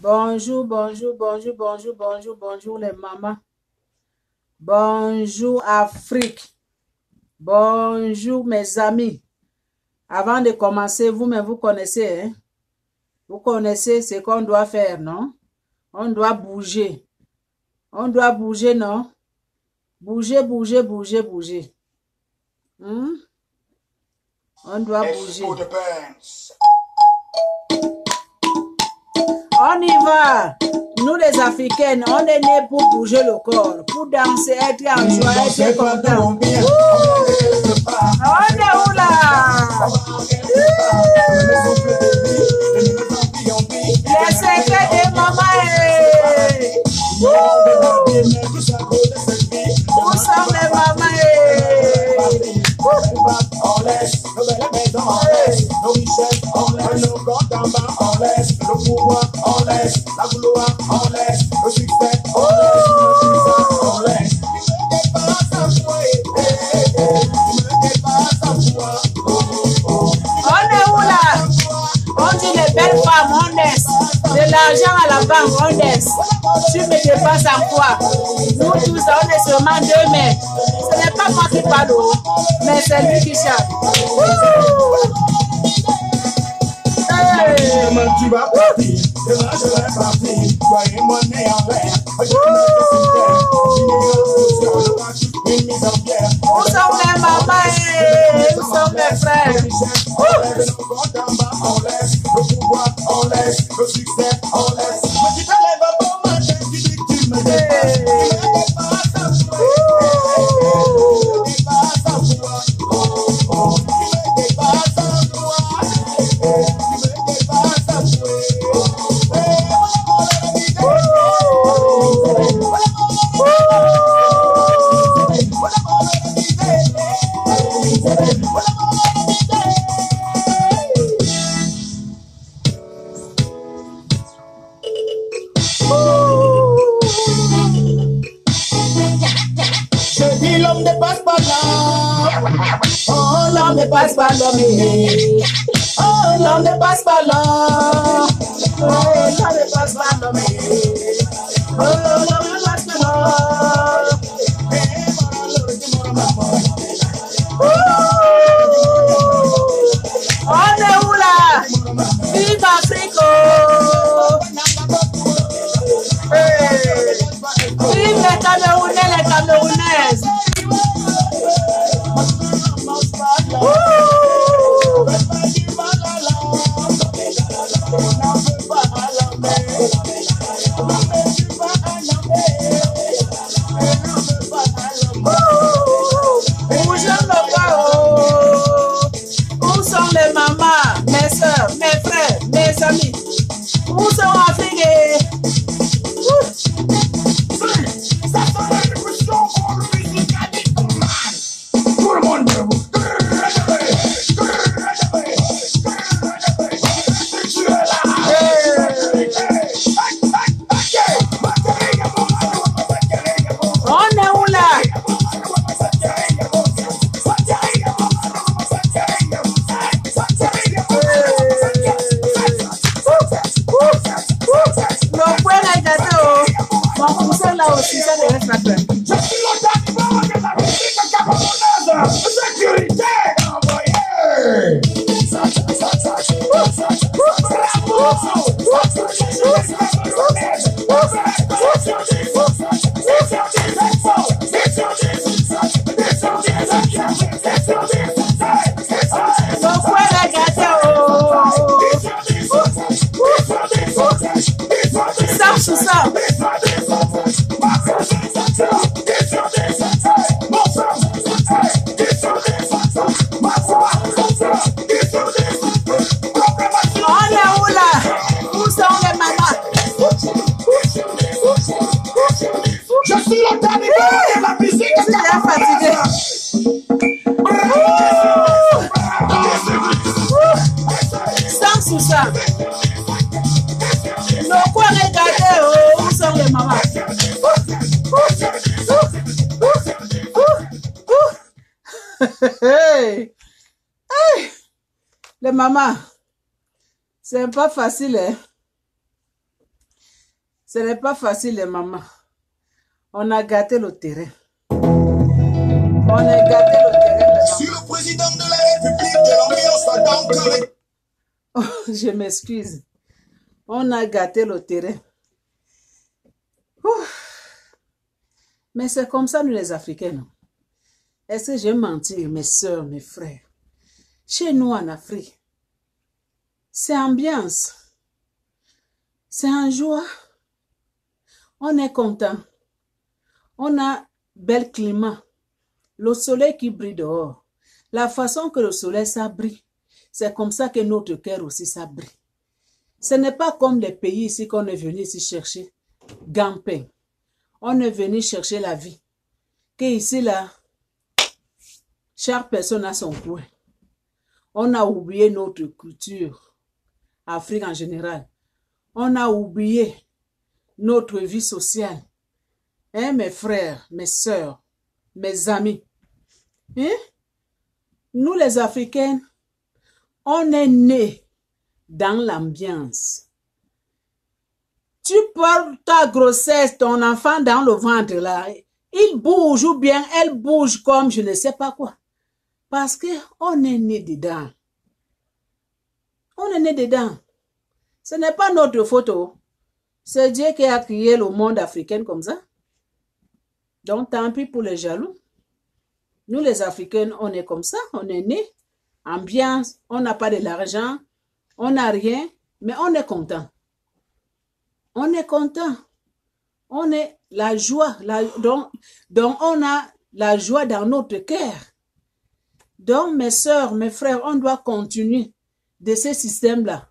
Bonjour, bonjour, bonjour, bonjour, bonjour, bonjour les mamans. Bonjour Afrique. Bonjour mes amis. Avant de commencer, vous-même vous connaissez, hein? Vous connaissez ce qu'on doit faire, non? On doit bouger. On doit bouger, non? Bouger, bouger, bouger, bouger. On doit bouger. On y va. Nous les Africaines, on est nés pour bouger le corps, pour danser, être en joie, être content. On est où là? Les secrets de maman. Où sont les mamans? On laisse le maison, on laisse nos richesses, on laisse nos comptes en bas, on laisse le pouvoir, on laisse la gloire, on laisse le succès, on laisse. On est où là? On dit les belles femmes, on laisse. De l'argent à la banque, on laisse. Tu me dépasses en quoi? Nous tous, on est seulement deux mètres. Ce n'est pas moi qui parle, mais c'est lui qui chante. Demain tu vas partir, demain je vais partir. Toi et moi né en l'air. Où sont mes mamans? Où sont mes frères? On laisse le pouvoir, on laisse le succès, on laisse. Mais tu te lèves pour matin, tu dis que tu me dépasses. L'homme ne passe pas là. Oh, l'homme ne passe pas là. Oh, l'homme ne passe pas là. Oh, l'homme ne passe pas là. Oh, l'homme ne passe pas là. On est où là? Vive Afrique. Vive les Camerounais, les Camerounaises. Où sont les mamans, mes soeurs, mes frères, mes amis? Où sont Afrique? Les mamans, c'est pas facile, hein? Ce n'est pas facile, les mamans. On a gâté le terrain. On a gâté le terrain. Je suis le président de la République de l'ambiance donc. Oh, je m'excuse. On a gâté le terrain. Ouf. Mais c'est comme ça, nous les Africains, non? Est-ce que je vais mentir, mes soeurs, mes frères? Chez nous en Afrique, c'est ambiance. C'est en joie. On est content. On a bel climat. Le soleil qui brille dehors. La façon que le soleil ça brille, c'est comme ça que notre cœur aussi ça brille. Ce n'est pas comme les pays ici qu'on est venu ici chercher gagne-pain. On est venu chercher la vie. Que ici là, chaque personne a son coin. On a oublié notre culture, Afrique en général. On a oublié notre vie sociale. Hein, mes frères, mes sœurs, mes amis. Hein? Nous les Africains, on est nés dans l'ambiance. Tu portes ta grossesse, ton enfant dans le ventre là, il bouge ou bien elle bouge comme je ne sais pas quoi. Parce que on est né dedans. On est né dedans. Ce n'est pas notre photo. C'est Dieu qui a créé le monde africain comme ça. Donc tant pis pour les jaloux. Nous les Africains, on est comme ça. On est né. Ambiance. On n'a pas de l'argent. On n'a rien. Mais on est content. On est content. On est la joie. Donc on a la joie dans notre cœur. Donc mes soeurs, mes frères, on doit continuer de ce système-là.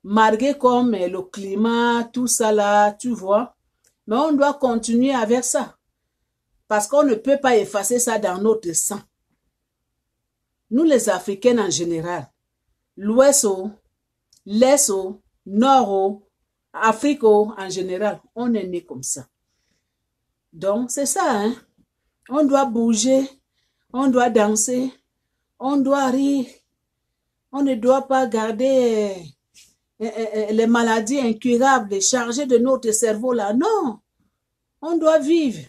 Malgré comme le climat, tout ça là, tu vois. Mais on doit continuer avec ça. Parce qu'on ne peut pas effacer ça dans notre sang. Nous les Africains en général, l'Ouest, l'Est, Nord, Afrique en général, on est né comme ça. Donc c'est ça, hein. On doit bouger, on doit danser, on doit rire. On ne doit pas garder les maladies incurables chargées de notre cerveau là. Non, on doit vivre.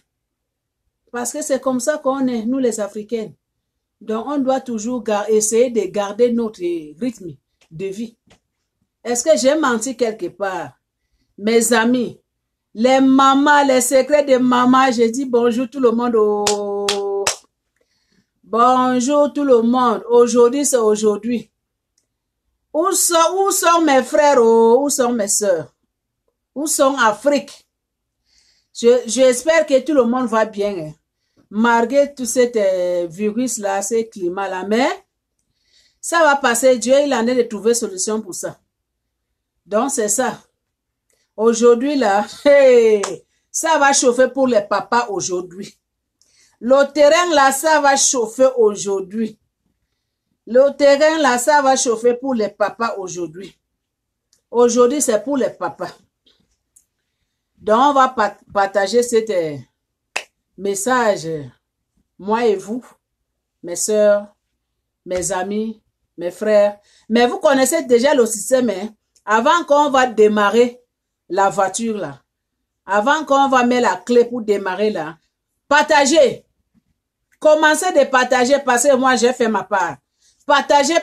Parce que c'est comme ça qu'on est, nous les Africains. Donc on doit toujours essayer de garder notre rythme de vie. Est-ce que j'ai menti quelque part? Mes amis, les mamans, les secrets de maman, j'ai dit bonjour tout le monde. Oh. Bonjour tout le monde. Aujourd'hui, c'est aujourd'hui. Où sont mes frères? Oh? Où sont mes soeurs? Où sont Afrique? J'espère que tout le monde va bien. Hein? Malgré tout cet virus-là, ce climat-là. Mais ça va passer. Dieu, il en est de trouver solution pour ça. Donc, c'est ça. Aujourd'hui, là, hey, ça va chauffer pour les papas aujourd'hui. Le terrain, là, ça va chauffer aujourd'hui. Le terrain, là, ça va chauffer pour les papas aujourd'hui. Aujourd'hui, c'est pour les papas. Donc, on va partager cet message, moi et vous, mes soeurs, mes amis, mes frères. Mais vous connaissez déjà le système, hein? Avant qu'on va démarrer la voiture, là. Avant qu'on va mettre la clé pour démarrer, là. Partagez. Commencez de partager parce que moi, j'ai fait ma part. Partagez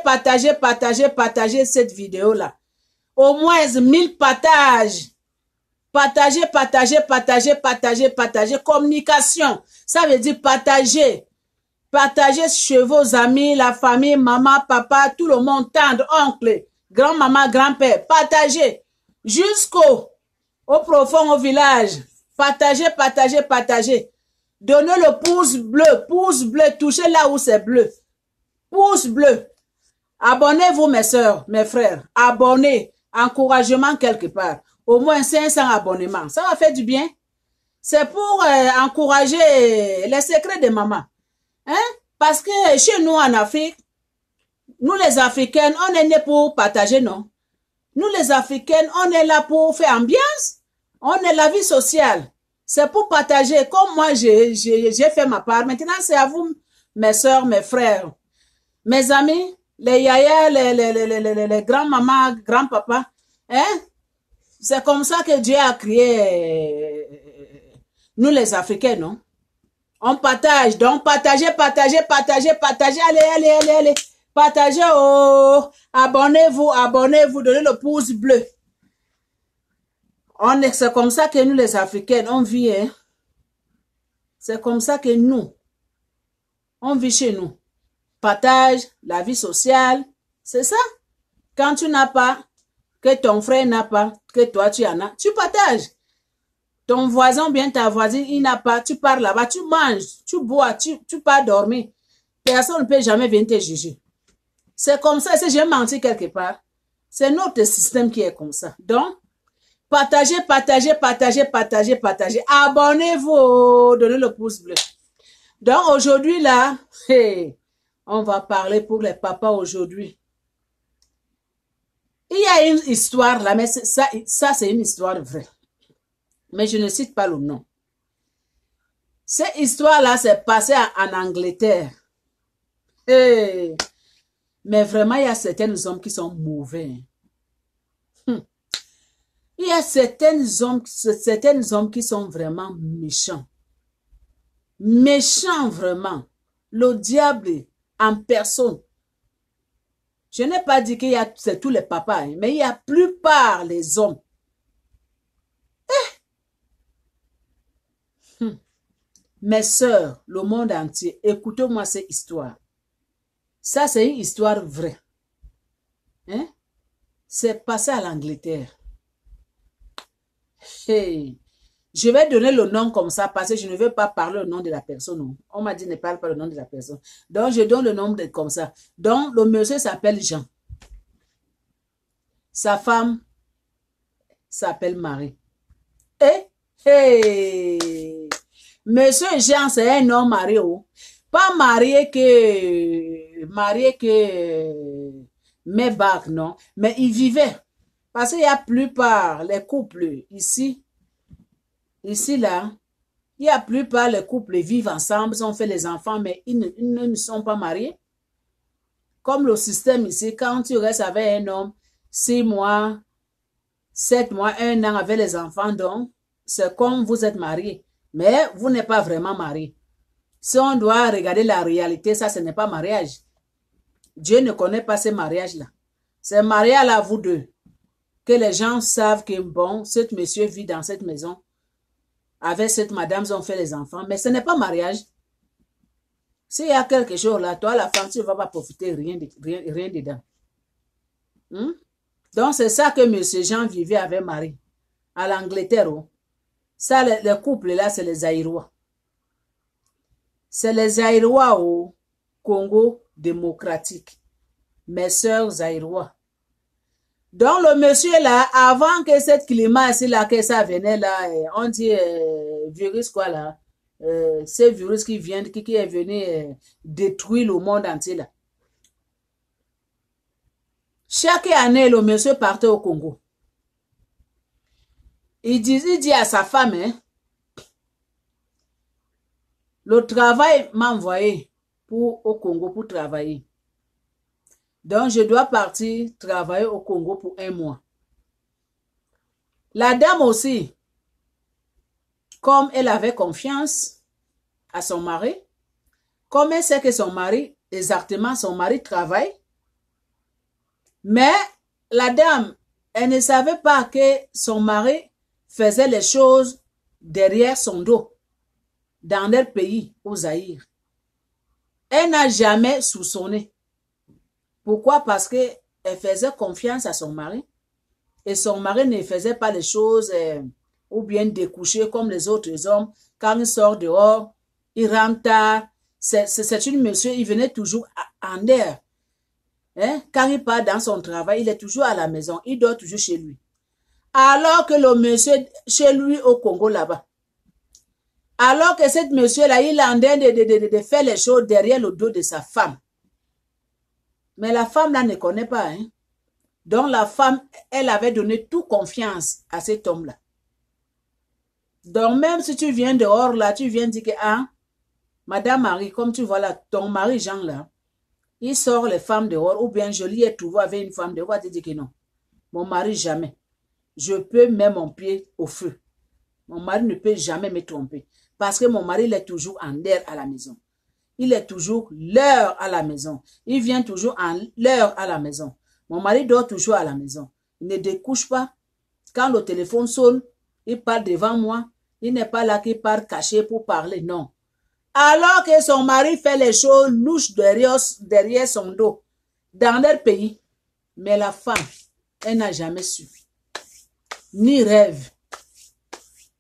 cette vidéo-là. Au moins 1000 partages. Partagez. Communication. Ça veut dire partager. Partagez chez vos amis, la famille, maman, papa, tout le monde, tante, oncle, grand-maman, grand-père. Partagez. Jusqu'au profond, au village. Partagez. Donnez le pouce bleu, touchez là où c'est bleu. Pouce bleu. Abonnez-vous, mes soeurs, mes frères. Abonnez. Encouragement quelque part. Au moins 500 abonnements. Ça va faire du bien. C'est pour encourager les secrets de maman. Hein? Parce que chez nous en Afrique, nous les Africaines, on est nés pour partager, non? Nous les Africaines, on est là pour faire ambiance. On est la vie sociale. C'est pour partager. Comme moi, j'ai fait ma part. Maintenant, c'est à vous, mes soeurs, mes frères. Mes amis, les yaya, les grands-mamans, grands-papas, hein? C'est comme ça que Dieu a créé nous les Africains, non? On partage, donc partagez, partagez, partagez, partagez, allez, allez, allez, allez, partagez, oh, abonnez-vous, abonnez-vous, donnez le pouce bleu. C'est comme ça que nous les Africains, on vit, hein? C'est comme ça que nous, on vit chez nous. Partage, la vie sociale, c'est ça. Quand tu n'as pas, que ton frère n'a pas, que toi tu en as, tu partages. Ton voisin, bien ta voisine, il n'a pas, tu pars là-bas, tu manges, tu bois, tu pars dormir. Personne ne peut jamais venir te juger. C'est comme ça, si j'ai menti quelque part, c'est notre système qui est comme ça. Donc, partagez, partagez, partagez, partagez, partagez. Abonnez-vous, donnez le pouce bleu. Donc, aujourd'hui, là, hey, on va parler pour les papas aujourd'hui. Il y a une histoire là, mais ça c'est une histoire vraie. Mais je ne cite pas le nom. Cette histoire-là s'est passée en Angleterre. Hey. Mais vraiment, il y a certains hommes qui sont mauvais. Il y a certains hommes qui sont vraiment méchants. Méchants vraiment. Le diable en personne. Je n'ai pas dit qu'il y a c'est tous les papas, hein, mais il y a la plupart les hommes. Mes sœurs, le monde entier, écoutez-moi cette histoire. Ça, c'est une histoire vraie. Hein? C'est passé à l'Angleterre. Hey. Je vais donner le nom comme ça parce que je ne veux pas parler le nom de la personne. Non. On m'a dit ne parle pas le nom de la personne. Donc, je donne le nom comme ça. Donc, le monsieur s'appelle Jean. Sa femme s'appelle Marie. Et, hey! Monsieur Jean, c'est un homme marié. Pas marié que Maybach, non. Mais il vivait. Parce qu'il y a plupart les couples ici, là, il y a plupart les couples vivent ensemble, ils ont fait les enfants, mais ils ne sont pas mariés. Comme le système ici, quand tu restes avec un homme, 6 mois, 7 mois, 1 an avec les enfants, donc, c'est comme vous êtes mariés. Mais vous n'êtes pas vraiment marié. Si on doit regarder la réalité, ça, ce n'est pas mariage. Dieu ne connaît pas ces mariages-là. C'est mariage à vous deux. Que les gens savent que, bon, cet monsieur vit dans cette maison. Avec cette madame, ils ont fait les enfants. Mais ce n'est pas mariage. S'il y a quelque chose là, toi, la femme, tu ne vas pas profiter rien dedans. Donc, c'est ça que monsieur Jean vivait avec Marie. À l'Angleterre, oh. Ça, le couple là, c'est les Zaïrois. C'est les Zaïrois au Congo démocratique. Mes sœurs Zaïrois. Donc, le monsieur là, avant que ce climat ici là, que ça venait là, on dit virus quoi là, ce virus qui vient, qui est venu détruire le monde entier là. Chaque année, le monsieur partait au Congo. Il dit à sa femme, hein, le travail m'a envoyé au Congo pour travailler. Donc, je dois partir travailler au Congo pour 1 mois. La dame aussi, comme elle avait confiance à son mari, comme elle sait que son mari, exactement, son mari travaille, mais la dame, elle ne savait pas que son mari faisait les choses derrière son dos, dans leur pays, au Zaïre. Elle n'a jamais soupçonné. Pourquoi? Parce qu'elle faisait confiance à son mari. Et son mari ne faisait pas les choses ou bien découcher comme les autres hommes. Quand il sort dehors, il rentre tard. C'est une monsieur, il venait toujours en air. Hein? Quand il part dans son travail, il est toujours à la maison. Il dort toujours chez lui. Alors que le monsieur, chez lui au Congo là-bas, alors que cet monsieur-là, il est en train de faire les choses derrière le dos de sa femme. Mais la femme là ne connaît pas. Hein? Donc la femme, elle avait donné toute confiance à cet homme-là. Donc même si tu viens dehors là, tu viens dire que, ah, Madame Marie, comme tu vois là, ton mari Jean là, il sort les femmes dehors, ou bien je lui ai trouvé avec une femme dehors, tu dis que non. Mon mari jamais. je peux mettre mon pied au feu. Mon mari ne peut jamais me tromper. Parce que mon mari, il est toujours en l'air à la maison. Il est toujours l'heure à la maison. Il vient toujours en l'heure à la maison. Mon mari dort toujours à la maison. Il ne découche pas. Quand le téléphone sonne, il part devant moi. Il n'est pas là qu'il part caché pour parler, non. Alors que son mari fait les choses louches derrière son dos, dans leur pays. Mais la femme, elle n'a jamais su. Ni rêve.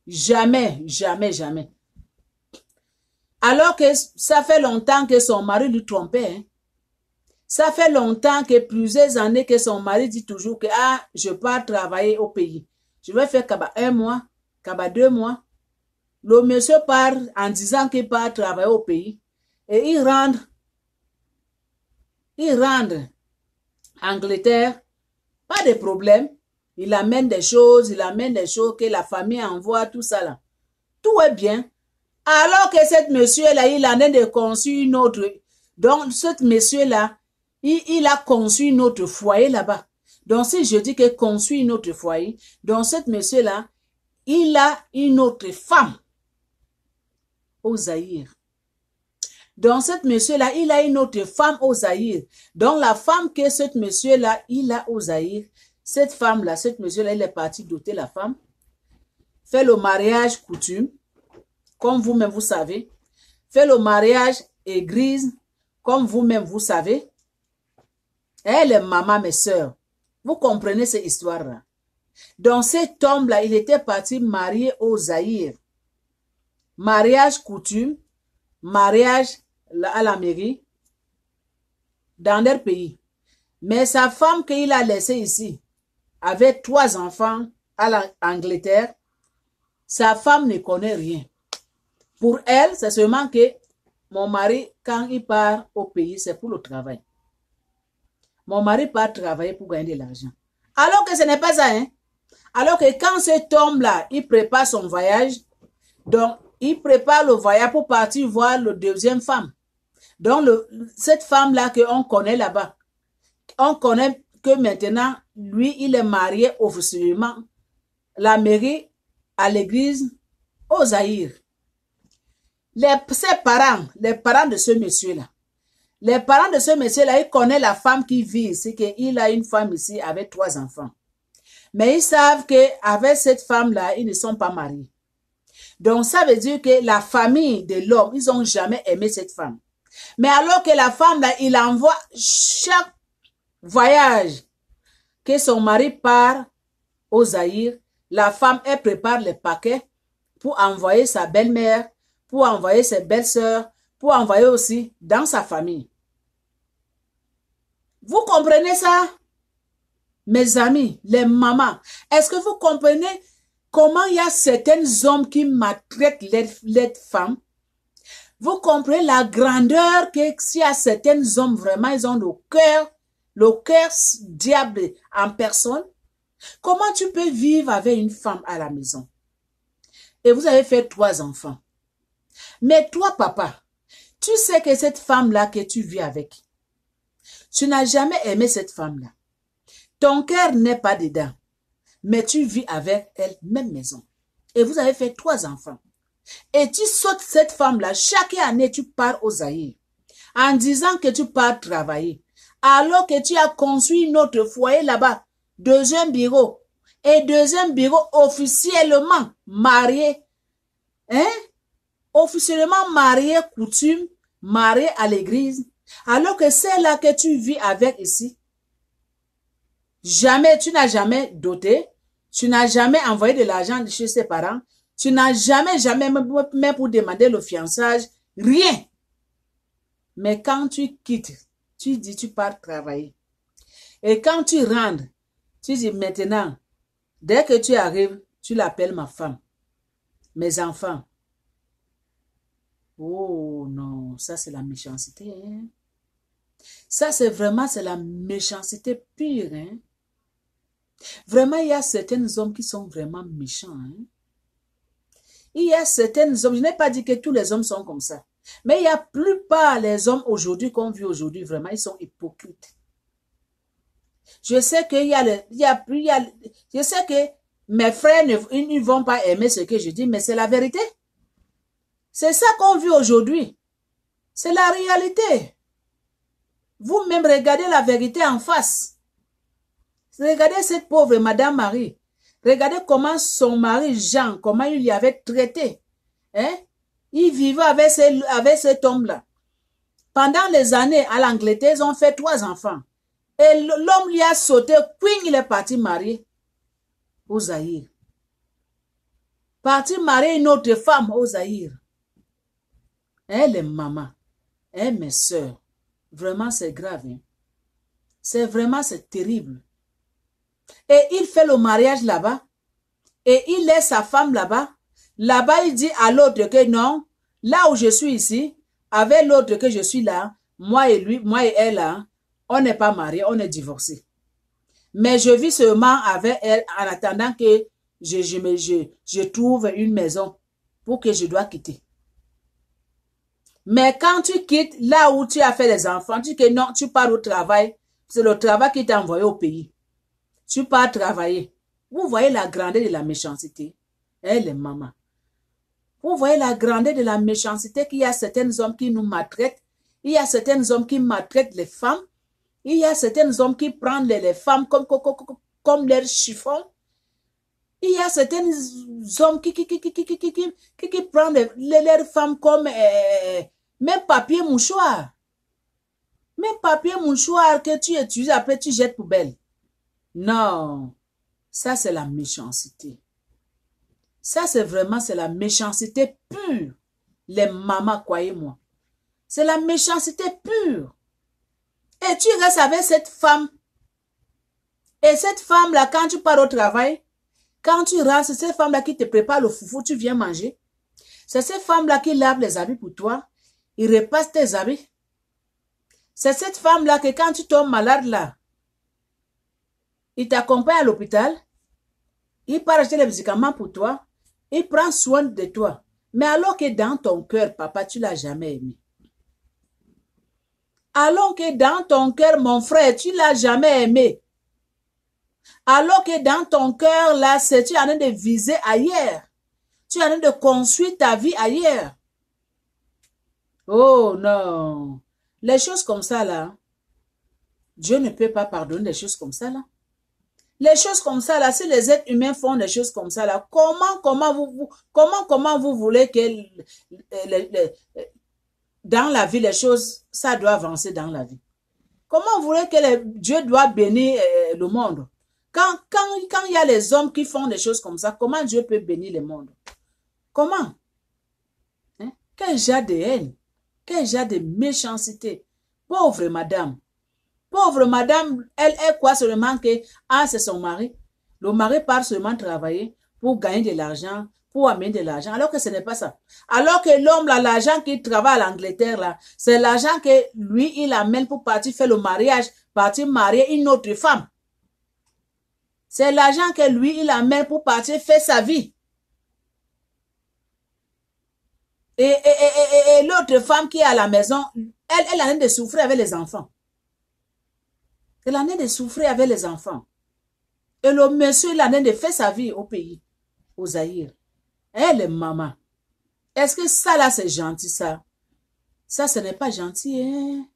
Jamais, jamais, jamais. Alors que ça fait longtemps que son mari lui trompait. Hein. Ça fait longtemps que plusieurs années que son mari dit toujours que je pars travailler au pays. Je vais faire qu'à 1 mois, qu'à 2 mois. Le monsieur part en disant qu'il part travailler au pays. Et il rentre Angleterre, pas de problème. Il amène des choses que la famille envoie, tout ça là. Tout est bien. Alors que cette monsieur-là, il en est de conçu une autre. Donc, ce monsieur-là, il a conçu une autre foyer là-bas. Donc, si je dis que conçu une autre foyer, donc cet monsieur-là, il a une autre femme au Zaïre. Donc, cet monsieur-là, il a une autre femme au Zaïre. Donc, la femme que cet monsieur-là, il a au Zaïre, cette femme-là, cet monsieur-là, il est parti doter la femme, fait le mariage coutume, comme vous-même vous savez, fait le mariage église, comme vous-même vous savez. Elle est maman, mes sœurs. Vous comprenez cette histoire-là. Dans cet homme-là, il était parti marié au Zaïre. Mariage coutume, mariage à la mairie, dans leur pays. Mais sa femme qu'il a laissée ici, avait 3 enfants à l'Angleterre, sa femme ne connaît rien. Pour elle, c'est seulement que mon mari, quand il part au pays, c'est pour le travail. Mon mari part travailler pour gagner de l'argent. Alors que ce n'est pas ça, hein. Alors que quand cet homme-là, il prépare son voyage, donc il prépare le voyage pour partir voir la deuxième femme. Donc cette femme-là qu'on connaît là-bas, on connaît que maintenant, lui, il est marié officiellement la mairie à l'église au Zaïre. Ses parents, les parents de ce monsieur-là, les parents de ce monsieur-là, ils connaissent la femme qui vit ici, qu'il a une femme ici avec 3 enfants. Mais ils savent qu'avec cette femme-là, ils ne sont pas mariés. Donc, ça veut dire que la famille de l'homme, ils n'ont jamais aimé cette femme. Mais alors que la femme-là, il envoie chaque voyage que son mari part au Zaïre, la femme, elle prépare les paquets pour envoyer sa belle-mère, pour envoyer ses belles-sœurs, pour envoyer aussi dans sa famille. Vous comprenez ça? Mes amis, les mamans, est-ce que vous comprenez comment il y a certains hommes qui maltraitent les femmes? Vous comprenez la grandeur que s'il y a certains hommes, vraiment, ils ont le cœur diable en personne? Comment tu peux vivre avec une femme à la maison? Et vous avez fait 3 enfants. Mais toi, papa, tu sais que cette femme-là que tu vis avec, tu n'as jamais aimé cette femme-là. Ton cœur n'est pas dedans, mais tu vis avec elle, même maison. Et vous avez fait 3 enfants. Et tu sautes cette femme-là, chaque année tu pars au Zaïre, en disant que tu pars travailler, alors que tu as construit notre foyer là-bas, 2e bureau, et 2e bureau officiellement marié, hein? Officiellement marié coutume, marié à l'église, alors que c'est là que tu vis avec ici. Jamais, tu n'as jamais doté, tu n'as jamais envoyé de l'argent chez ses parents, tu n'as jamais, même pour demander le fiançage, rien. Mais quand tu quittes, tu dis tu pars travailler. Et quand tu rentres, tu dis maintenant, dès que tu arrives, tu l'appelles ma femme, mes enfants. Oh non, ça c'est la méchanceté. Hein? Ça c'est la méchanceté pure. Hein? Vraiment, il y a certains hommes qui sont vraiment méchants. Hein? Il y a certains hommes, je n'ai pas dit que tous les hommes sont comme ça. Mais il y a plupart des hommes aujourd'hui qu'on vit aujourd'hui, vraiment, ils sont hypocrites. Je sais qu'il y a, je sais que Mes frères, ils ne vont pas aimer ce que je dis, mais c'est la vérité. C'est ça qu'on vit aujourd'hui. C'est la réalité. Vous-même, regardez la vérité en face. Regardez cette pauvre Madame Marie. Regardez comment son mari Jean, comment il y avait traité. Hein? Il vivait avec cet homme-là. Pendant les années à l'Angleterre, ils ont fait 3 enfants. Et l'homme lui a sauté, puis il est parti marier au Zaïre. Parti marier une autre femme au Zaïre. Elle est maman. Elle, mes soeurs. Vraiment, c'est grave. Hein? C'est terrible. Et il fait le mariage là-bas. Et il laisse sa femme là-bas. Là-bas, il dit à l'autre que non, là où je suis ici, avec l'autre que je suis là, moi et lui, moi et elle, là, on n'est pas mariés, on est divorcés. Mais je vis seulement avec elle en attendant que je trouve une maison pour que je dois quitter. Mais quand tu quittes là où tu as fait les enfants, tu dis que non, tu pars au travail. C'est le travail qui t'a envoyé au pays. Tu pars travailler. Vous voyez la grandeur de la méchanceté. Elle est maman. Vous voyez la grandeur de la méchanceté qu'il y a certains hommes qui nous maltraitent. Il y a certains hommes qui maltraitent les femmes. Il y a certains hommes qui prennent les femmes comme leurs chiffons. Il y a certains hommes qui prennent leurs femmes comme même papier mouchoir. Même papier mouchoir que tu utilises, après tu jettes poubelle. Non, ça c'est la méchanceté. Ça c'est la méchanceté pure. Les mamans, croyez-moi. C'est la méchanceté pure. Et tu restes avec cette femme. Et cette femme-là, quand tu pars au travail, quand tu rentres, c'est cette femme-là qui te prépare le foufou, tu viens manger. C'est cette femme-là qui lave les habits pour toi. Il repasse tes habits. C'est cette femme-là que quand tu tombes malade là, il t'accompagne à l'hôpital. Il part acheter les médicaments pour toi. Il prend soin de toi. Mais alors que dans ton cœur, papa, tu ne l'as jamais aimé. Alors que dans ton cœur, mon frère, tu ne l'as jamais aimé. Alors que dans ton cœur, là, tu es en train de viser ailleurs. Tu es en train de construire ta vie ailleurs. Oh non. Les choses comme ça, là, Dieu ne peut pas pardonner des choses comme ça, là. Les choses comme ça, là, si les êtres humains font des choses comme ça, là, comment vous voulez que dans la vie, les choses, ça doit avancer dans la vie? Comment vous voulez que Dieu doit bénir le monde? Quand il y a les hommes qui font des choses comme ça, comment Dieu peut bénir le monde? Comment? Hein? Quel genre de haine? Quel genre de méchanceté? Pauvre madame. Pauvre madame, elle est quoi seulement que, c'est son mari. Le mari part seulement travailler pour gagner de l'argent, pour amener de l'argent, alors que ce n'est pas ça. Alors que l'homme, là, l'argent qu'il travaille à l'Angleterre, là, c'est l'argent que lui, il amène pour partir faire le mariage, partir marier une autre femme. C'est l'argent que lui, il amène pour partir faire sa vie. Et l'autre femme qui est à la maison, elle a l'air de souffrir avec les enfants. Elle a l'air de souffrir avec les enfants. Et le monsieur, il a l'air de faire sa vie au pays, au Zaïre. Elle est maman. Est-ce que ça là, c'est gentil, ça? Ça, ce n'est pas gentil, hein?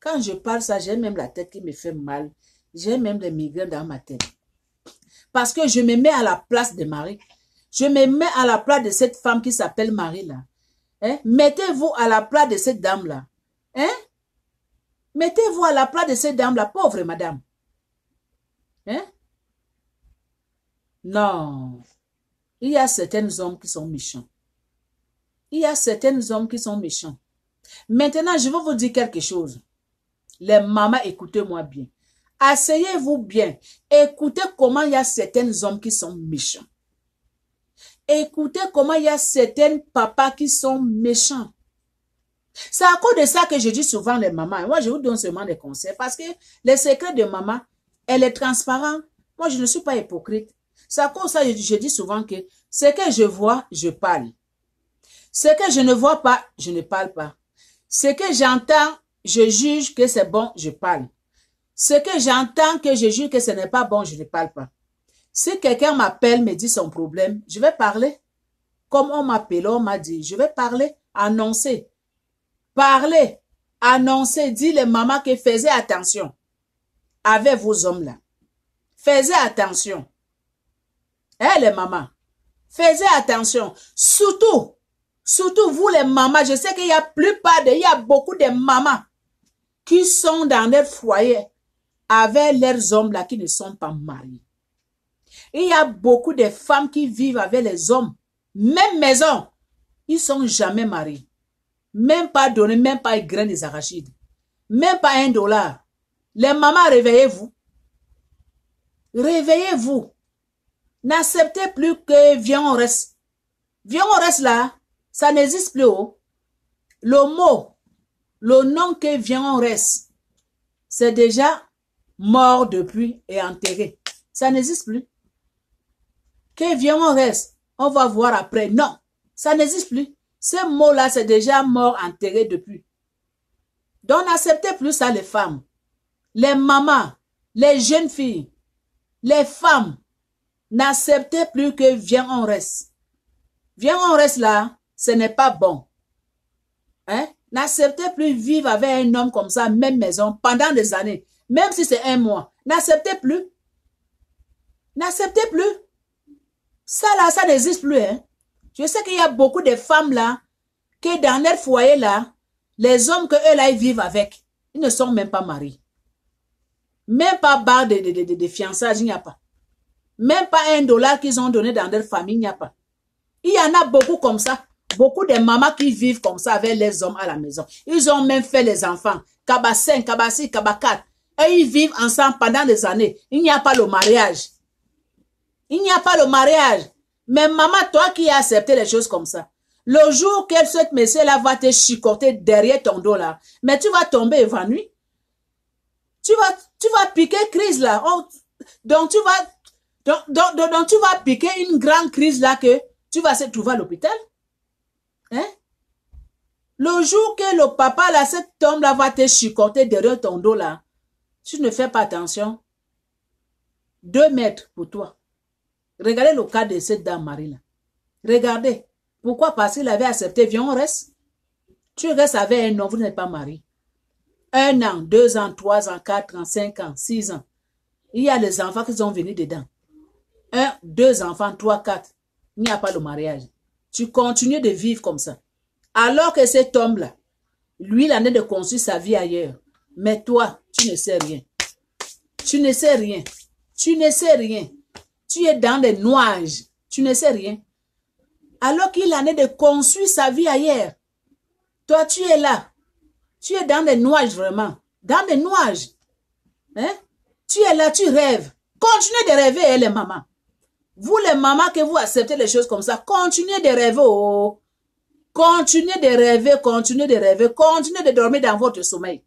Quand je parle ça, j'ai même la tête qui me fait mal. J'ai même des migraines dans ma tête. Parce que je me mets à la place de Marie. Je me mets à la place de cette femme qui s'appelle Marie, là. Hein? Mettez-vous à la place de cette dame-là. Hein? Mettez-vous à la place de cette dame-là, pauvre madame. Hein? Non. Il y a certains hommes qui sont méchants. Il y a certains hommes qui sont méchants. Maintenant, je vais vous dire quelque chose. Les mamans, écoutez-moi bien. Asseyez-vous bien. Écoutez comment il y a certains hommes qui sont méchants. Écoutez comment il y a certains papas qui sont méchants. C'est à cause de ça que je dis souvent les mamans. Moi, je vous donne seulement des conseils. Parce que les secrets de maman, elle est transparente. Moi, je ne suis pas hypocrite. C'est à cause de ça que je dis souvent que ce que je vois, je parle. Ce que je ne vois pas, je ne parle pas. Ce que j'entends, je juge que c'est bon, je parle. Ce que j'entends que je juge que ce n'est pas bon, je ne parle pas. Si quelqu'un m'appelle, me dit son problème, je vais parler. Comme on m'appelle, on m'a dit, je vais parler, annoncer. Parler, annoncer, dire les mamans que faisez attention avec vos hommes-là. Faisez attention. Hein, les mamans? Faisez attention. Surtout vous les mamans, je sais qu'il y a il y a beaucoup de mamans qui sont dans leur foyer avec leurs hommes là qui ne sont pas mariés. Il y a beaucoup de femmes qui vivent avec les hommes, même maison, ils ne sont jamais mariés. Même pas donné, même pas un grain des arachides. Même pas $1. Les mamans, réveillez-vous. Réveillez-vous. N'acceptez plus que viens on reste. Viens on reste là, ça n'existe plus. Oh. Le mot, le nom que viens on reste, c'est déjà mort depuis et enterré. Ça n'existe plus. Que viens on reste, on va voir après. Non, ça n'existe plus. Ce mot-là, c'est déjà mort, enterré depuis. Donc, n'acceptez plus ça, les femmes, les mamans, les jeunes filles, les femmes. N'acceptez plus que viens on reste. Viens on reste là, ce n'est pas bon. Hein? N'acceptez plus vivre avec un homme comme ça, même maison, pendant des années. Même si c'est 1 mois. N'acceptez plus. N'acceptez plus. Ça là, ça n'existe plus. Hein? Je sais qu'il y a beaucoup de femmes là, que dans leur foyer là, les hommes que eux là, ils vivent avec, ils ne sont même pas mariés. Même pas barre de fiançailles, il n'y a pas. Même pas $1 qu'ils ont donné dans leur famille, il n'y a pas. Il y en a beaucoup comme ça. Beaucoup de mamans qui vivent comme ça avec les hommes à la maison. Ils ont même fait les enfants. Kaba 5, Kaba 6, Kaba 4. Et ils vivent ensemble pendant des années. Il n'y a pas le mariage. Il n'y a pas le mariage. Mais maman, toi qui as accepté les choses comme ça, le jour que cette monsieur-là va te chicoter derrière ton dos là, mais tu vas tomber évanoui. Tu vas piquer crise là. Oh, donc tu vas piquer une grande crise là que tu vas se trouver à l'hôpital. Hein? Le jour que le papa là, cet homme là va te chicoter derrière ton dos là, tu ne fais pas attention. 2 mètres pour toi. Regardez le cas de cette dame Marie là. Regardez. Pourquoi? Parce qu'il avait accepté, viens on reste. Tu restes avec un homme, vous n'êtes pas marié. 1 an, 2 ans, 3 ans, 4 ans, 5 ans, 6 ans. Il y a les enfants qui sont venus dedans. 1, 2 enfants, 3, 4. Il n'y a pas le mariage. Tu continues de vivre comme ça. Alors que cet homme-là, lui, il en est de construire sa vie ailleurs. Mais toi, tu ne sais rien. Tu ne sais rien. Tu ne sais rien. Tu es dans des nuages. Tu ne sais rien. Alors qu'il en est de construire sa vie ailleurs. Toi, tu es là. Tu es dans des nuages vraiment. Dans des nuages. Hein? Tu es là, tu rêves. Continuez de rêver, les mamans. Vous, les mamans, que vous acceptez les choses comme ça, continuez de rêver. Oh. Continuez de rêver, continuez de rêver, continuez de dormir dans votre sommeil.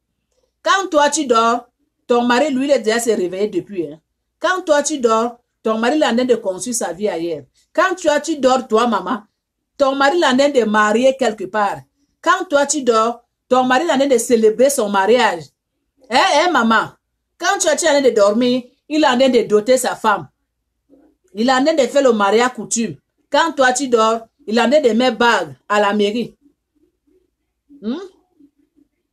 Quand toi, tu dors, ton mari, lui, il est déjà s'est réveillé depuis. Hein? Quand toi, tu dors, ton mari, il en est de construire sa vie ailleurs. Quand toi, tu dors, toi, maman, ton mari, il en est de marier quelque part. Quand toi, tu dors, ton mari, il en est de célébrer son mariage. Maman, quand tu es en train de dormir, il en est de doter sa femme. Il en est de faire le mariage coutume. Quand toi, tu dors, il en est de mettre bague à la mairie.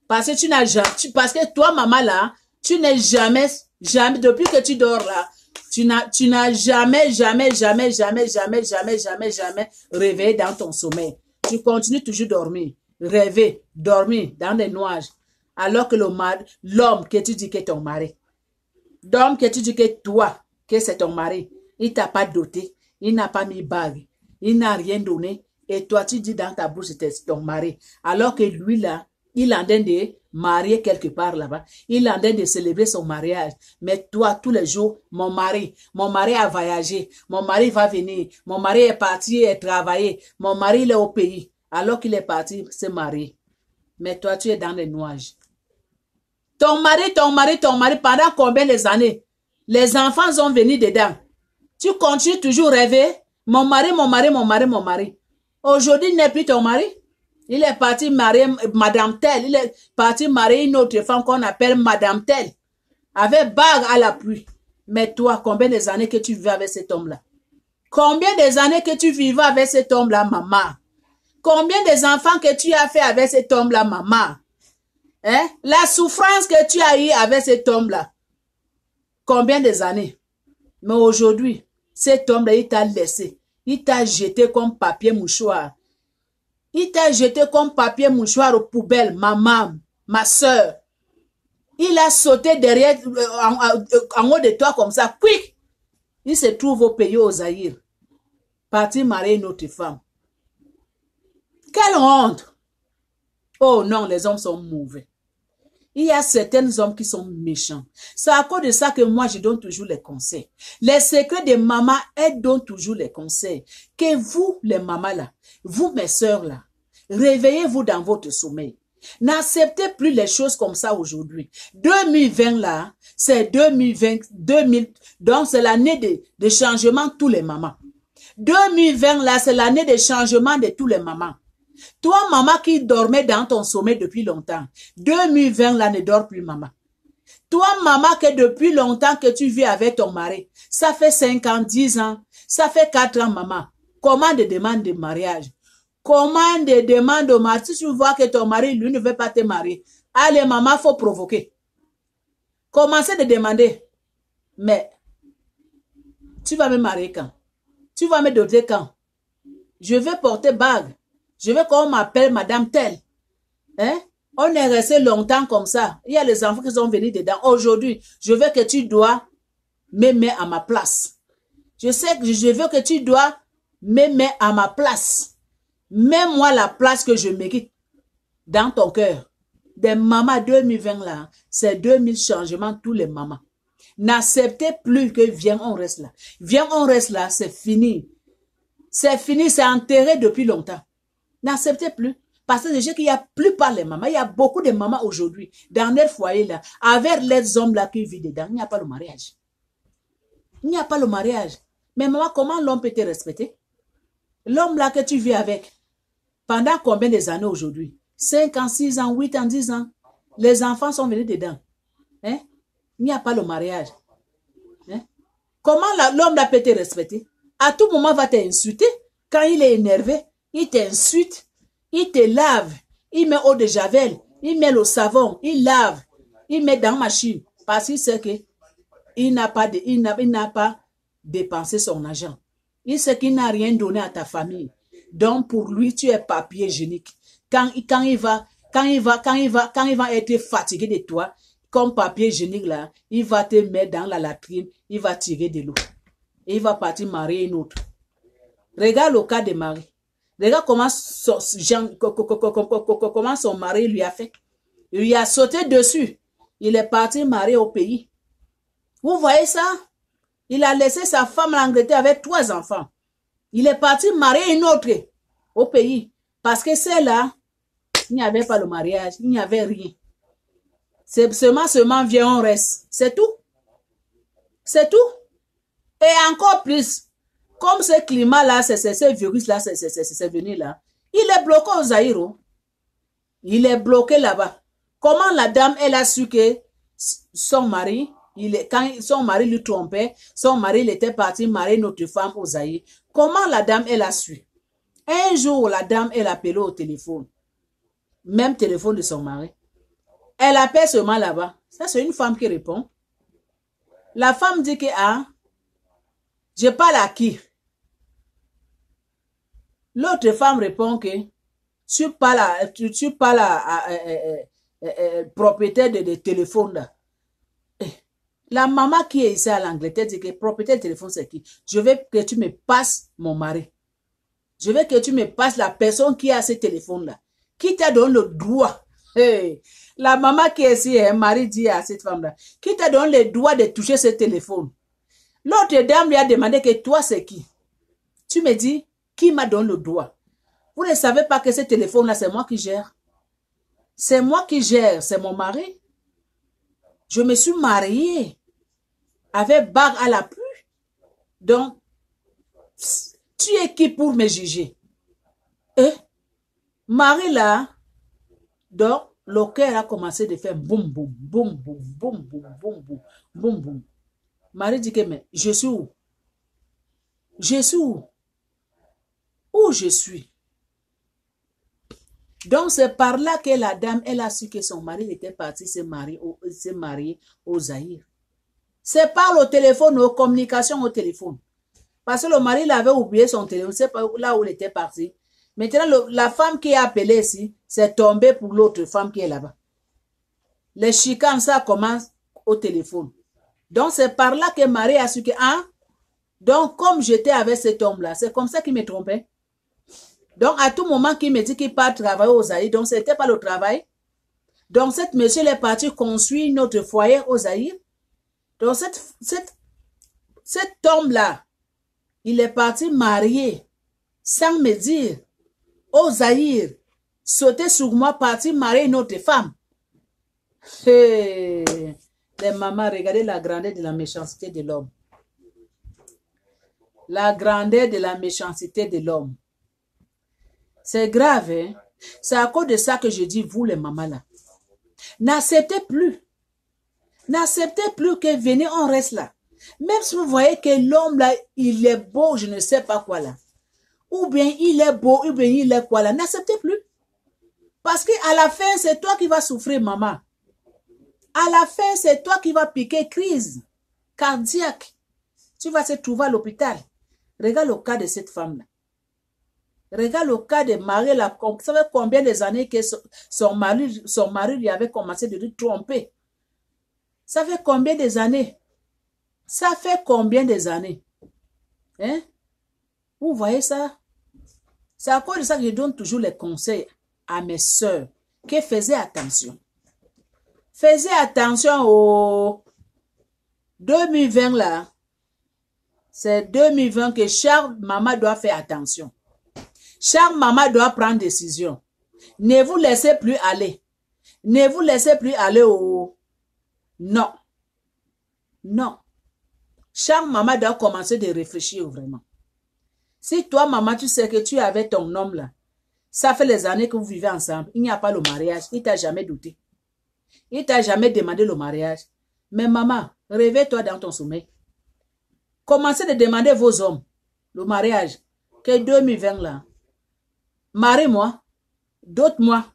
Parce que tu n'as jamais, parce que toi, maman, là, tu n'es jamais, depuis que tu dors là, tu n'as jamais réveillé dans ton sommeil. Tu continues toujours dormir, rêver, dormir dans des nuages. Alors que l'homme que tu dis que est ton mari, l'homme que tu dis que toi, que c'est ton mari, il t'a pas doté, il n'a pas mis bague, il n'a rien donné, et toi tu dis dans ta bouche c'était ton mari. Alors que lui là, il en train de marier quelque part là-bas, il en train de célébrer son mariage. Mais toi, tous les jours, mon mari a voyagé, mon mari va venir, mon mari est parti travailler, mon mari il est au pays, alors qu'il est parti se marier. Mais toi, tu es dans les nuages. Ton mari, pendant combien de années? Les enfants sont venus dedans. Tu continues toujours à rêver. Mon mari. Aujourd'hui, il n'est plus ton mari. Il est parti marier Madame Telle. Il est parti marier une autre femme qu'on appelle Madame Telle. Avec bague à l'appui. Mais toi, combien des années que tu vivais avec cet homme-là? Combien des années que tu vivais avec cet homme-là, maman? Combien des enfants que tu as fait avec cet homme-là, maman? Hein? La souffrance que tu as eue avec cet homme-là. Combien des années? Mais aujourd'hui, cet homme-là, il t'a laissé. Il t'a jeté comme papier mouchoir. Il t'a jeté comme papier mouchoir aux poubelles, maman, ma soeur. Il a sauté derrière, en haut de toi comme ça, quick. Il se trouve au pays, au Zaïre. Parti marier une autre femme. Quelle honte! Oh non, les hommes sont mauvais. Il y a certains hommes qui sont méchants. C'est à cause de ça que moi, je donne toujours les conseils. Les secrets des mamans, elles donnent toujours les conseils. Que vous, les mamans là, vous, mes sœurs là, réveillez-vous dans votre sommeil. N'acceptez plus les choses comme ça aujourd'hui. 2020 là, c'est 2020, donc c'est l'année de changement de tous les mamans. 2020 là, c'est l'année de changement de tous les mamans. Toi, maman qui dormait dans ton sommeil depuis longtemps, 2020 là, ne dort plus, maman. Toi, maman, que depuis longtemps que tu vis avec ton mari, ça fait 5 ans, 10 ans, ça fait 4 ans, maman. Comment de demande de mariage? Comment de demande au mari? Si tu vois que ton mari, lui, ne veut pas te marier, allez, maman, faut provoquer. Commencez de demander. Mais, tu vas me marier quand? Tu vas me doter quand? Je veux porter bague. Je veux qu'on m'appelle Madame Telle. Hein? On est resté longtemps comme ça. Il y a les enfants qui sont venus dedans. Aujourd'hui, je veux que tu dois me mettre à ma place. Je sais que je veux que tu dois me mettre à ma place. Mets-moi la place que je mérite dans ton cœur. Des mamans 2020 là, c'est 2000 changements tous les mamans. N'acceptez plus que viens, on reste là. Viens, on reste là, c'est fini. C'est fini, c'est enterré depuis longtemps. N'acceptez plus. Parce que je sais qu'il n'y a plus pas les mamans. Il y a beaucoup de mamans aujourd'hui, dans leur foyer là, avec les hommes là qui vivent dedans. Il n'y a pas le mariage. Il n'y a pas le mariage. Mais maman, comment l'homme peut te respecter? L'homme là que tu vis avec, pendant combien des années aujourd'hui? 5 ans, 6 ans, 8 ans, 10 ans. Les enfants sont venus dedans. Hein? Il n'y a pas le mariage. Hein? Comment l'homme là peut te respecter? À tout moment, il va t'insulter. Quand il est énervé, il t'insulte, il te lave, il met eau de javel, il met le savon, il lave, il met dans la machine. Parce qu'il sait qu'il n'a pas dépensé son argent. Il sait qu'il n'a rien donné à ta famille. Donc pour lui, tu es papier hygiénique. Quand il va être fatigué de toi, comme papier hygiénique là, il va te mettre dans la latrine, il va tirer de l'eau. Et il va partir marier une autre. Regarde le cas de Marie. Regarde comment son mari lui a fait. Il lui a sauté dessus. Il est parti marier au pays. Vous voyez ça? Il a laissé sa femme en Angleterre avec 3 enfants. Il est parti marier une autre au pays. Parce que celle-là, il n'y avait pas le mariage. Il n'y avait rien. C'est seulement vient, on reste. C'est tout. C'est tout. Et encore plus. Comme ce climat-là, ce virus-là, c'est venu là. Il est bloqué au Zaïre. Il est bloqué là-bas. Comment la dame, elle a su que son mari, quand son mari lui trompait, son mari il était parti marier notre femme au Zaïre. Comment la dame, elle a su? Un jour, la dame, elle appelait au téléphone. Même téléphone de son mari. Elle appelle seulement là-bas. Ça, c'est une femme qui répond. La femme dit que, je parle à qui? L'autre femme répond que tu parles à propriétaire de téléphone là. La maman qui est ici à l'Angleterre dit que propriétaire de téléphone c'est qui? Je veux que tu me passes mon mari. Je veux que tu me passes la personne qui a ce téléphone là. Qui t'a donné le droit? Hey. La maman qui est ici, un mari dit à cette femme là, qui t'a donné le droit de toucher ce téléphone? L'autre dame lui a demandé que toi c'est qui? Tu me dis, qui m'a donné le droit? Vous ne savez pas que ce téléphone-là, c'est moi qui gère. C'est moi qui gère, c'est mon mari. Je me suis mariée avec bague à la pluie. Donc, tu es qui pour me juger? Marie là, donc, le cœur a commencé de faire boum, boum, boum, boum, boum, boum, boum, boum, boum, boum. Marie dit que, mais je suis où? Je suis où? Où je suis? Donc, c'est par là que la dame, elle a su que son mari était parti se marier au Zaïre. C'est par le téléphone, aux communications au téléphone. Parce que le mari l'avait oublié son téléphone, c'est pas là où il était parti. Maintenant, la femme qui est appelée ici, c'est tombé pour l'autre femme qui est là-bas. Les chicanes, ça commence au téléphone. Donc, c'est par là que Marie a su que, hein? Donc, comme j'étais avec cet homme-là, c'est comme ça qu'il me trompait. Donc, à tout moment qu'il me dit qu'il part travailler aux Zaïre, donc, c'était pas le travail. Donc, cet monsieur est parti construire notre foyer aux Zaïre. Donc, cet homme-là, il est parti marier, sans me dire, aux Zaïre, sauter sur moi, parti marier une autre femme. Hey, les mamans, regardez la grandeur de la méchanceté de l'homme. La grandeur de la méchanceté de l'homme. C'est grave, hein? C'est à cause de ça que je dis, vous les mamans là, n'acceptez plus. N'acceptez plus que venez, on reste là. Même si vous voyez que l'homme là, il est beau, je ne sais pas quoi là. Ou bien il est beau, ou bien il est quoi là. N'acceptez plus. Parce qu'à la fin, c'est toi qui vas souffrir, maman. À la fin, c'est toi qui vas piquer crise cardiaque. Tu vas se trouver à l'hôpital. Regarde le cas de cette femme-là. Regarde le cas de Marie là. Vous savez combien des années que son mari lui avait commencé de lui tromper. Ça fait combien des années? Ça fait combien des années? Hein? Vous voyez ça? C'est à cause de ça que je donne toujours les conseils à mes sœurs. Que faisez attention. Faisez attention au 2020 là. C'est 2020 que chaque maman doit faire attention. Chaque maman doit prendre décision. Ne vous laissez plus aller. Ne vous laissez plus aller au... Non. Non. Chaque maman doit commencer de réfléchir vraiment. Si toi, maman, tu sais que tu es avec ton homme là, ça fait les années que vous vivez ensemble, il n'y a pas le mariage, il t'a jamais douté. Il t'a jamais demandé le mariage. Mais maman, réveille-toi dans ton sommeil. Commencez de demander vos hommes le mariage. Que 2020 là. Marie-moi, dote-moi.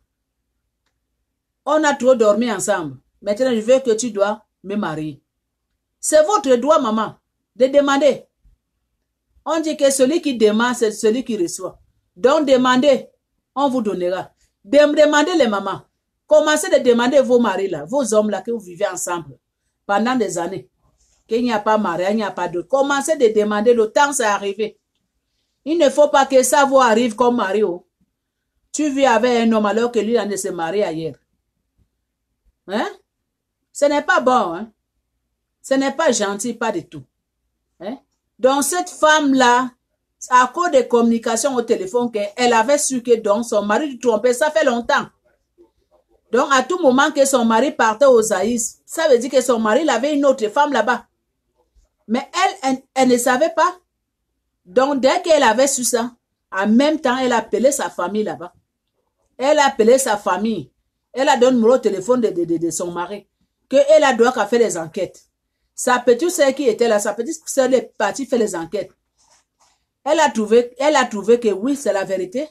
On a trop dormi ensemble. Maintenant, je veux que tu dois me marier. C'est votre droit, maman, de demander. On dit que celui qui demande, c'est celui qui reçoit. Donc, demandez, on vous donnera. Demandez les mamans. Commencez de demander vos maris là, vos hommes là que vous vivez ensemble pendant des années. Qu'il n'y a pas mariage, il n'y a pas de... Commencez de demander, le temps c'est arrivé. Il ne faut pas que ça vous arrive comme Mario. Tu vis avec un homme alors que lui en est se marié ailleurs. Hein? Ce n'est pas bon, hein? Ce n'est pas gentil, pas du tout. Hein? Donc, cette femme-là, à cause des communications au téléphone, elle avait su que donc son mari lui trompait, ça fait longtemps. Donc, à tout moment que son mari partait aux Zaïre, ça veut dire que son mari avait une autre femme là-bas. Mais elle ne savait pas. Donc, dès qu'elle avait su ça, en même temps, elle appelait sa famille là-bas. Elle appelait sa famille. Elle a donné le numéro de téléphone de son mari. Qu'elle a droit qu'à faire les enquêtes. Sa petite sœur qui était là, sa petite sœur est partie faire les enquêtes. Elle a trouvé que oui, c'est la vérité.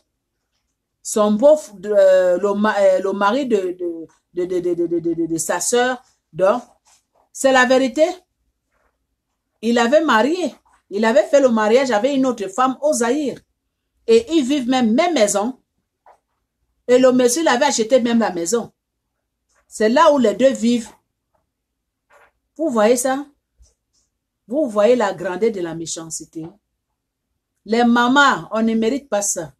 Son beau, le mari de sa sœur, donc, c'est la vérité. Il avait marié. Il avait fait le mariage avec une autre femme au Zaïre. Et ils vivent même maison. Et le monsieur l'avait acheté même la maison. C'est là où les deux vivent. Vous voyez ça? Vous voyez la grandeur de la méchanceté. Les mamans, on ne mérite pas ça.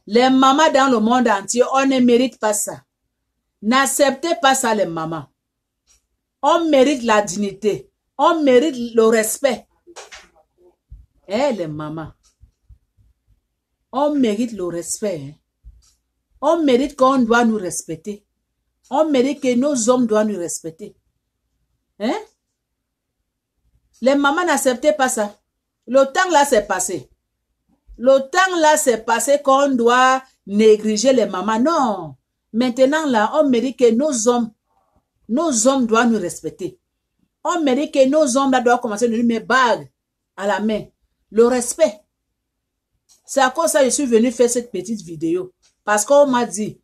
Les mamans dans le monde entier, on ne mérite pas ça. N'acceptez pas ça, les mamans. On mérite la dignité. On mérite le respect. Eh, les mamans. On mérite le respect. Hein? On mérite qu'on doit nous respecter. On mérite que nos hommes doivent nous respecter. Hein? Les mamans n'acceptaient pas ça. Le temps là, c'est passé. Le temps là, c'est passé qu'on doit négliger les mamans. Non. Maintenant là, on mérite que nos hommes doivent nous respecter. On mérite que nos hommes là doivent commencer à nous mettre bague à la main. Le respect. C'est à cause de ça que je suis venu faire cette petite vidéo. Parce qu'on m'a dit,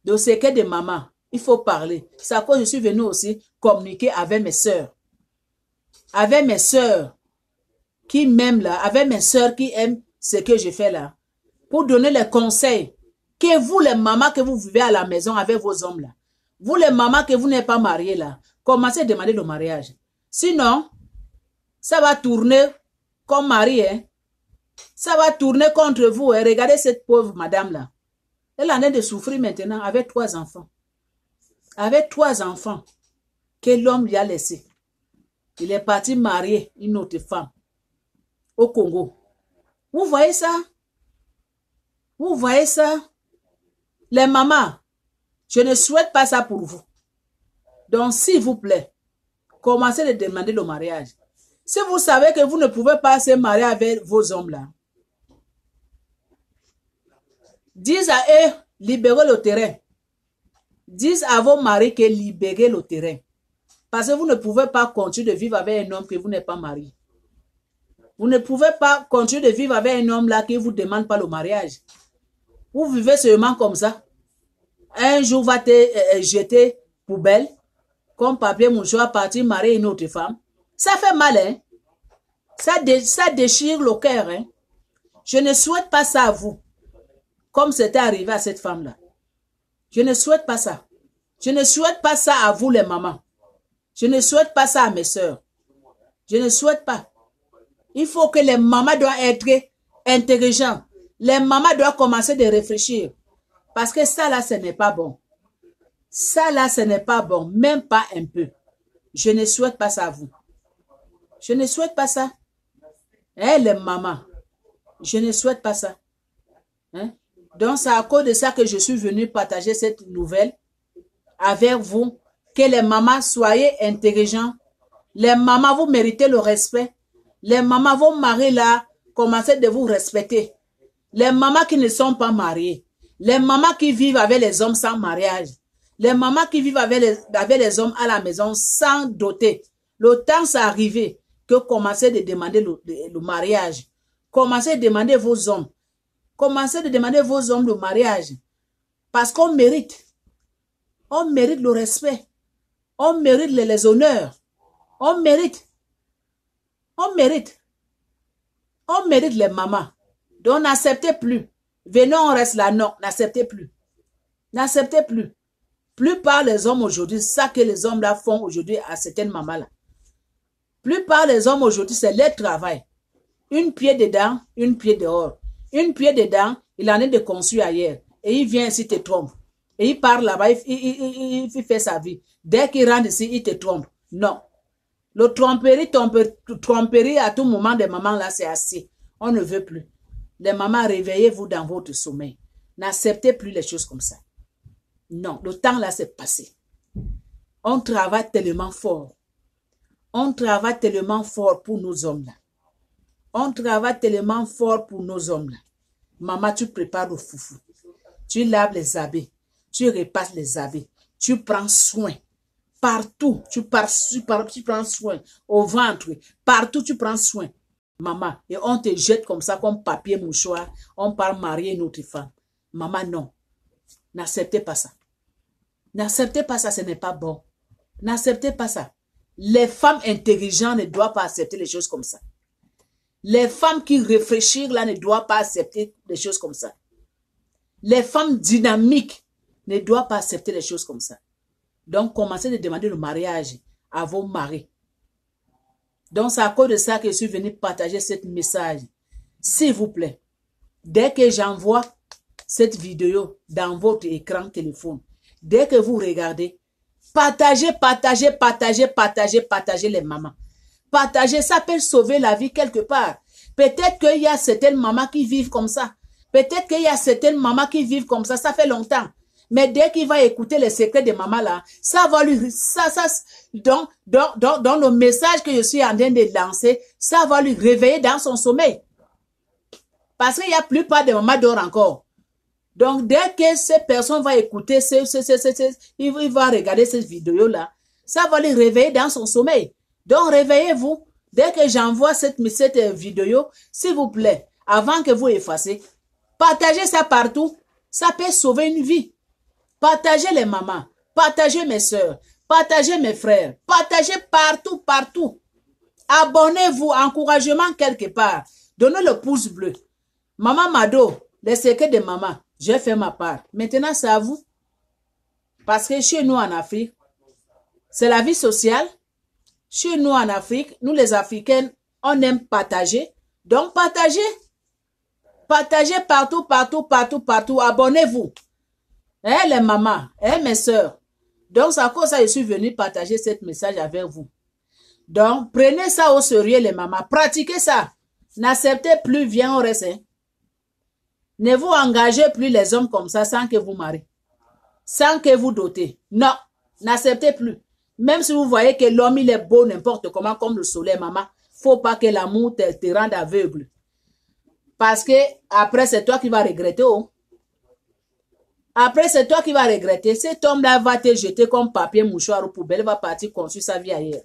de ce que de maman, il faut parler. C'est à cause que je suis venu aussi communiquer avec mes sœurs. Avec mes sœurs qui m'aiment là, avec mes sœurs qui aiment ce que je fais là. Pour donner les conseils. Que vous les mamans que vous vivez à la maison avec vos hommes là. Vous les mamans que vous n'êtes pas mariées là. Commencez à demander le mariage. Sinon, ça va tourner comme mari, hein. Ça va tourner contre vous. Hein. Regardez cette pauvre madame-là. Elle en est de souffrir maintenant avec 3 enfants. Avec 3 enfants que l'homme lui a laissé. Il est parti marier une autre femme au Congo. Vous voyez ça? Vous voyez ça? Les mamans, je ne souhaite pas ça pour vous. Donc, s'il vous plaît, commencez à demander le mariage. Si vous savez que vous ne pouvez pas se marier avec vos hommes là, dites à eux, libérez le terrain. Dites à vos maris que libérez le terrain. Parce que vous ne pouvez pas continuer de vivre avec un homme que vous n'êtes pas marié. Vous ne pouvez pas continuer de vivre avec un homme là qui ne vous demande pas le mariage. Vous vivez seulement comme ça. Un jour va te jeter poubelle, comme papier mouchoir, partir marier une autre femme. Ça fait mal, hein? Ça déchire le cœur, hein? Je ne souhaite pas ça à vous, comme c'était arrivé à cette femme-là. Je ne souhaite pas ça. Je ne souhaite pas ça à vous, les mamans. Je ne souhaite pas ça à mes sœurs. Je ne souhaite pas. Il faut que les mamans doivent être intelligentes. Les mamans doivent commencer de réfléchir. Parce que ça là, ce n'est pas bon. Ça là, ce n'est pas bon. Même pas un peu. Je ne souhaite pas ça à vous. Je ne souhaite pas ça. Hein, les mamans. Je ne souhaite pas ça. Hein? Donc, c'est à cause de ça que je suis venue partager cette nouvelle avec vous. Que les mamans soyez intelligents. Les mamans, vous méritez le respect. Les mamans, vos maris là, commencez de vous respecter. Les mamans qui ne sont pas mariées. Les mamans qui vivent avec les hommes sans mariage. Les mamans qui vivent avec les hommes à la maison sans doter. Le temps s'est arrivé que commencez de demander le mariage. Commencez de demander vos hommes. Commencez de demander vos hommes le mariage. Parce qu'on mérite. On mérite le respect. On mérite les honneurs. On mérite. On mérite. On mérite les mamans. Donc n'acceptez plus. Venons, on reste là. Non, n'acceptez plus. N'acceptez plus. Plupart les hommes aujourd'hui, ça que les hommes là font aujourd'hui à certaines mamans là. Plupart les hommes aujourd'hui, c'est leur travail. Une pied dedans, une pied dehors. Une pied dedans, il en est de conçu ailleurs. Et il vient ici, te trompe. Et il part là-bas, il fait sa vie. Dès qu'il rentre ici, il te trompe. Non. Le tromperie à tout moment des mamans là, c'est assez. On ne veut plus. Les mamans, réveillez-vous dans votre sommeil. N'acceptez plus les choses comme ça. Non, le temps là, c'est passé. On travaille tellement fort. On travaille tellement fort pour nos hommes là. On travaille tellement fort pour nos hommes là. Maman, tu prépares le foufou. Tu laves les habits. Tu repasses les habits. Tu prends soin. Partout, tu prends soin. Au ventre, partout, tu prends soin. Maman, et on te jette comme ça, comme papier mouchoir. On part marier une autre femme. Maman, non. N'acceptez pas ça. N'acceptez pas ça, ce n'est pas bon. N'acceptez pas ça. Les femmes intelligentes ne doivent pas accepter les choses comme ça. Les femmes qui réfléchissent là ne doivent pas accepter les choses comme ça. Les femmes dynamiques ne doivent pas accepter les choses comme ça. Donc, commencez à demander le mariage à vos maris. Donc, c'est à cause de ça que je suis venu partager ce message. S'il vous plaît, dès que j'envoie cette vidéo dans votre écran téléphone, dès que vous regardez, partagez les mamans. Partagez, ça peut sauver la vie quelque part. Peut-être qu'il y a certaines mamans qui vivent comme ça. Peut-être qu'il y a certaines mamans qui vivent comme ça fait longtemps. Mais dès qu'il va écouter les secrets de maman là, ça va lui, dans le message que je suis en train de lancer, ça va lui réveiller dans son sommeil. Parce qu'il y a plupart des mamans dorment encore. Donc, dès que cette personne va écouter, il va regarder cette vidéo là, ça va lui réveiller dans son sommeil. Donc, réveillez-vous. Dès que j'envoie cette vidéo, s'il vous plaît, avant que vous effacez, partagez ça partout. Ça peut sauver une vie. Partagez les mamans. Partagez mes soeurs. Partagez mes frères. Partagez partout, partout. Abonnez-vous. Encouragement quelque part. Donnez le pouce bleu. Maman Mado, les secrets de maman, j'ai fait ma part. Maintenant, c'est à vous. Parce que chez nous en Afrique, c'est la vie sociale. Chez nous en Afrique, nous les Africaines, on aime partager. Donc, partagez. Partagez partout, partout, partout, partout. Abonnez-vous. Eh, les mamans, eh, mes soeurs. Donc, c'est à cause de ça que je suis venue partager ce message avec vous. Donc, prenez ça au sérieux, les mamans. Pratiquez ça. N'acceptez plus, viens au reste. Hein. Ne vous engagez plus les hommes comme ça sans que vous mariez. Sans que vous dotez. Non, n'acceptez plus. Même si vous voyez que l'homme, il est beau n'importe comment, comme le soleil, maman, faut pas que l'amour te rende aveugle. Parce que après, c'est toi qui vas regretter. Oh. Après, c'est toi qui vas regretter. Cet homme-là va te jeter comme papier, mouchoir ou poubelle, va partir construire sa vie ailleurs.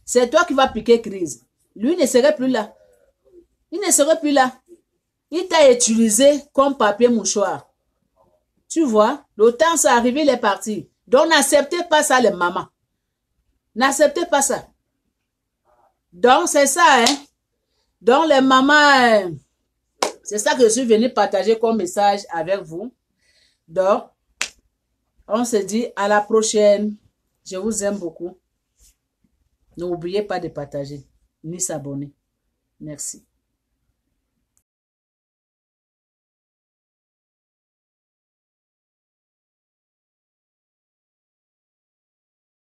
C'est toi qui vas piquer crise. Lui ne serait plus là. Il ne serait plus là. Il t'a utilisé comme papier, mouchoir. Tu vois, le temps c'est arrivé, il est parti. Donc, n'acceptez pas ça, les mamans. N'acceptez pas ça. Donc, c'est ça, hein. Donc, les mamans, c'est ça que je suis venue partager comme message avec vous. Donc, on se dit à la prochaine. Je vous aime beaucoup. N'oubliez pas de partager, ni s'abonner. Merci.